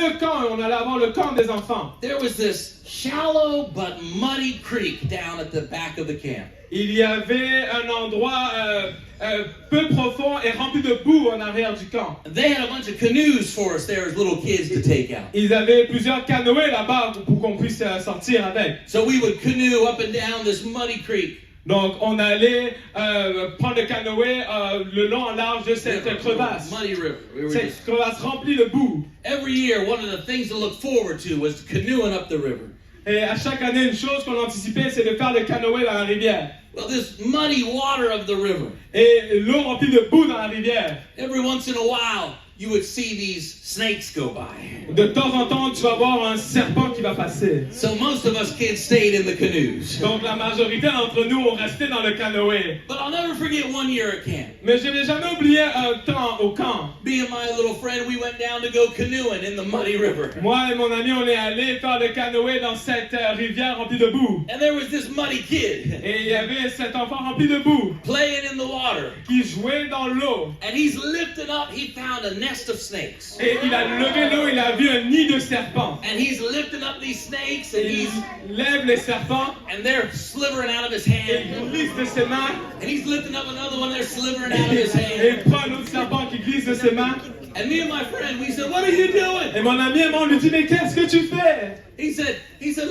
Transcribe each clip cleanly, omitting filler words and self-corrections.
le camp et on allait avoir le camp des enfants. There was this shallow but muddy creek down at the back of the camp. Il y avait un endroit peu profond et rempli de boue en arrière du camp. They had a bunch of canoes for us there as little kids to take out. Ils avaient plusieurs canoës là-bas pour qu'on puisse sortir avec. So we would canoe up and down this muddy creek. Donc on allait prendre le canoë le long en large de cette crevasse. Muddy river. Cette crevasse remplie de boue. Every year, one of the things to look forward to was canoeing up the river. Et à chaque année, une chose qu'on anticipait, c'est de faire le canoë dans la rivière. Well, this muddy water of the river. Et l'eau remplie de boue dans la rivière. Every once in a while, you would see these snakes go by. De temps en temps, tu vas voir un serpent qui va passer. So most of us kids stayed in the canoes. Donc la majorité d'entre nous ont resté dans le canoë. But I'll never forget one year at camp. Mais je n'ai jamais oublié un temps au camp. Me and my little friend, we went down to go canoeing in the muddy river. Moi et mon ami, on est allés faire le canoë dans cette rivière remplie de boue. And there was this muddy kid. Et il y avait cet enfant rempli de boue. Playing in the water. Qui jouait dans l'eau. And he's lifted up, he found a nest of snakes. Et il a levé l'eau, il a vu un nid de serpents. And he's lifting up these snakes and il lève les serpents. And they're slithering out of his Et hand. il glisse de ses mains. And he's lifting up another one, they're slithering out of his hand. Et il prend un autre serpent qui glisse de ses mains. And me and my friend, we said, "What are you doing?" Et mon ami et moi, on lui dit, mais qu'est-ce que tu fais? He said,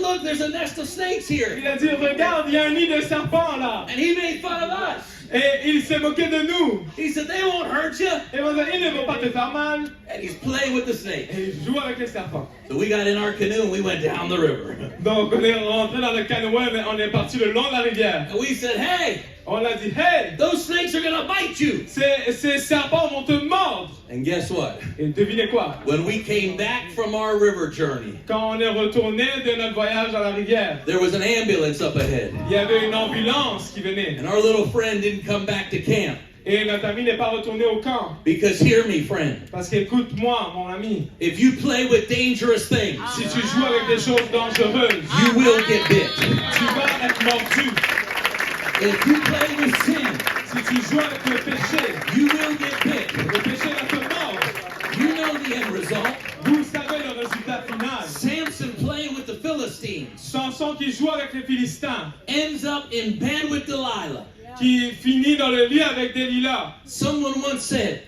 "Look, there's a nest of snakes here." Il a dit, regarde, il y a un nid de serpents là. And he made fun of us. Et il s'est moqué de nous. He said, "They won't hurt you." Et mon ami, ils ne vont pas te faire mal. And he's playing with the snake. Et il joue avec les serpents. So we got in our canoe and we went down the river. Donc on est rentré dans le canoë, mais on est parti le long de la rivière. And we said, "Hey, on a dit, hey, those snakes are gonna bite you." Ces serpents vont te mordre. And guess what? Et devinez quoi? When we came back from our river journey, quand on est retourné de notre voyage dans la rivière, there was an ambulance up ahead. Il y avait une ambulance qui venait. And our little friend didn't come back to camp. Et notre ami n'est pas retourné au camp. Because hear me, friend. Parce qu'écoute-moi, mon ami. If you play with dangerous things, si tu joues avec des choses dangereuses, you will get bit. Tu vas être mordu. If you play with sin, si tu joues avec le péché, you will get bit. Le péché va te mordre. You know the end result. Vous savez le résultat final. Samson playing with the Philistines. Samson qui joue avec les Philistins. Ends up in bed with Delilah. Qui finit dans le lit avec Delilah. Someone once said,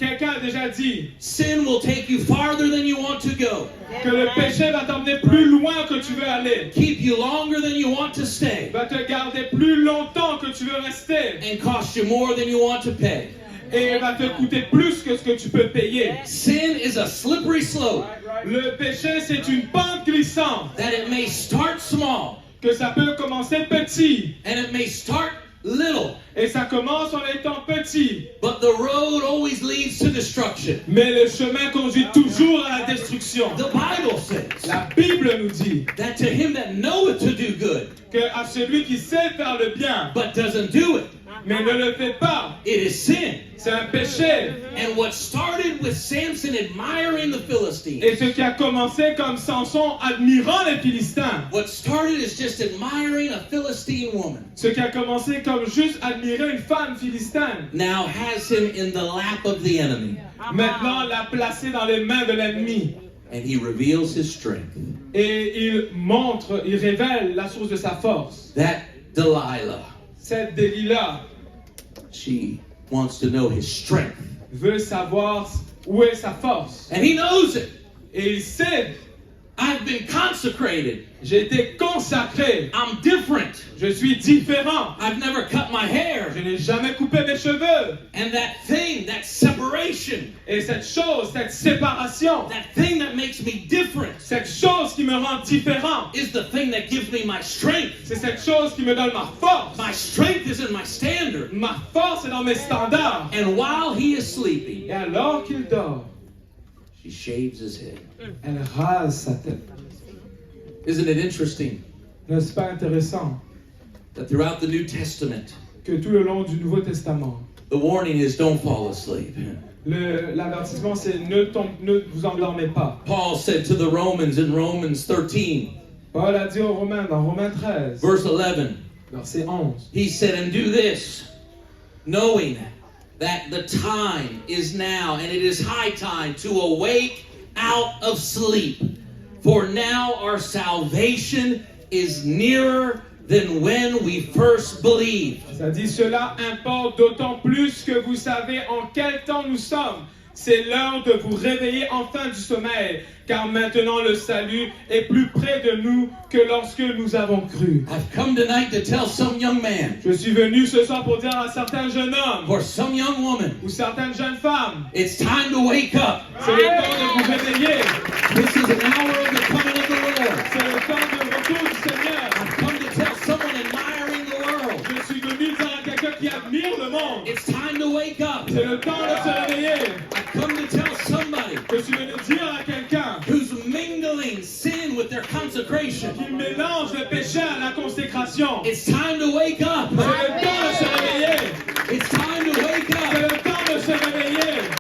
quelqu'un a déjà dit, sin will take you farther than you want to go. Que le péché va t'emmener plus loin que tu veux aller. Keep you longer than you want to stay. Va te garder plus longtemps que tu veux rester. And cost you more than you want to pay. Et va te coûter plus que ce que tu peux payer. Sin is a slippery slope. Le péché, c'est une pente glissante. That it may start small. Que ça peut commencer petit. And it may start little. Et ça commence en étant petit. But the road always leads to destruction. Mais le chemin conduit toujours à la destruction. The Bible says. La Bible nous dit. That to him that knoweth to do good. Que à celui qui sait faire le bien. But doesn't do it. Mais ne le fait pas. It is sin. C'est un péché. And what started with Samson admiring the Philistines. Et ce qui a commencé comme Samson admirant les Philistins. What started is just admiring a Philistine woman. Ce qui a commencé comme juste admirer une femme philistine. Now has him in the lap of the enemy. Maintenant l'a placé dans les mains de l'ennemi. And he reveals his strength. Et il révèle la source de sa force. That Delilah. Cette Delilah. She wants to know his strength. Veut savoir où est sa force. And he knows it. Et il sait. I've been consecrated. J'ai été consacré. I'm different. Je suis différent. I've never cut my hair. Je n'ai jamais coupé mes cheveux. And that thing, that separation. Et cette chose, cette séparation. That thing that makes me different. Cette chose qui me rend différent. Is the thing that gives me my strength. C'est cette chose qui me donne ma force. My strength is in my standard. Ma force est dans mes standards. And while he is sleeping. Et alors qu'il dort. She shaves his head. Elle rase sa tête. Isn't it interesting? N'est-ce pas intéressant? That throughout the New Testament, que tout le long du Nouveau Testament, the warning is don't fall asleep. L'avertissement c'est ne vous endormez pas. Paul said to the Romans in Romans 13. Paul a dit aux Romains dans Romains 13. Verse 11. Verset 11. He said, and do this, knowing that the time is now, and it is high time to awake out of sleep, for now our salvation is nearer than when we first believed. Ça dit cela importe d'autant plus que vous savez en quel temps nous sommes. C'est l'heure de vous réveiller enfin du sommeil, car maintenant le salut est plus près de nous que lorsque nous avons cru. I've come tonight to tell some young man Je suis venu ce soir pour dire à certains jeunes hommes or some young woman, ou certaines jeunes femmes, it's time to wake up. c'est le temps de vous réveiller. This is an hour of the coming of the Lord. C'est le temps de retour du Seigneur. I've come to tell someone admiring the world, Je suis venu dire à quelqu'un qui admire le monde. it's time to wake up. C'est le temps de se réveiller. I've come to tell somebody Je suis venu dire à quelqu'un who's mingling sin with their consecration, qui mélange le péché à la consécration. it's time